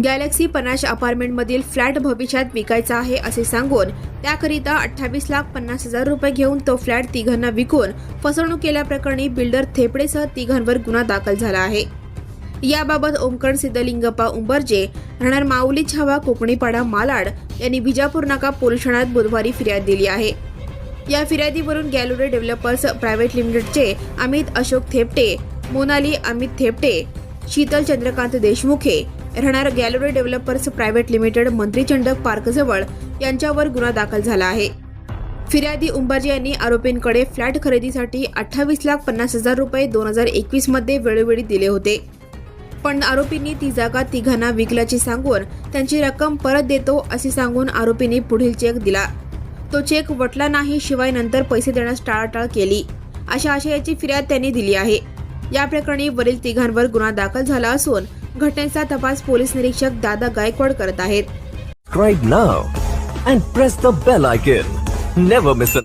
Galaxy panache अपार्टमेंटमधील flat भविष्यात विकायचा आहे असे सांगून त्याकरिता 28,50,000 रुपये घेऊन तो फ्लॅट तिघांना विकून फसवणूक केल्याप्रकरणी बिल्डर थेपडेसह तिघांवर गुन्हा दाखल झाला आहे। याबाबत ओमकर सिद्धलिंगप्पा उंबर्जे राहणार माऊली छावा कोकणीपाडा मालाड यांनी बिजापूर नाका पोलीस ठाण्यात बुधवारी फिर्याद दिली आहे। या फिर्यादीवरून गॅलोरी डेव्हलपर्स प्रायव्हेट लिमिटेडचे अमित अशोक थेपटे, मोनाली अमित थेपटे, शीतल चंद्रकांत देशमुखे राहणार गॅलोरी डेव्हलपर्स प्रायव्हेट लिमिटेड मंत्री चंडक पार्कजवळ यांच्यावर गुन्हा दाखल झाला आहे। फिर्यादी उंबर्जे यांनी आरोपींकडे फ्लॅट खरेदीसाठी 28,50,000 रुपये 2021 मध्ये वेळोवेळी दिले होते, पण आरोपींनी ती जागा तिघांना विकल्याचे सांगून त्यांची रक्कम परत देतो असे सांगून आरोपींनी पुढील चेक दिला। तो चेक वटला नाही, शिवाय नंतर पैसे देण्यास टाळाटाळ केली, अशा आशयाची फिर्याद त्यांनी दिली आहे। या प्रकरणी वरील तिघांवर गुन्हा दाखल झाला असून घटनेचा तपास पोलीस निरीक्षक दादा गायकवाड करत आहेत। Subscribe now and press the bell icon. Never miss an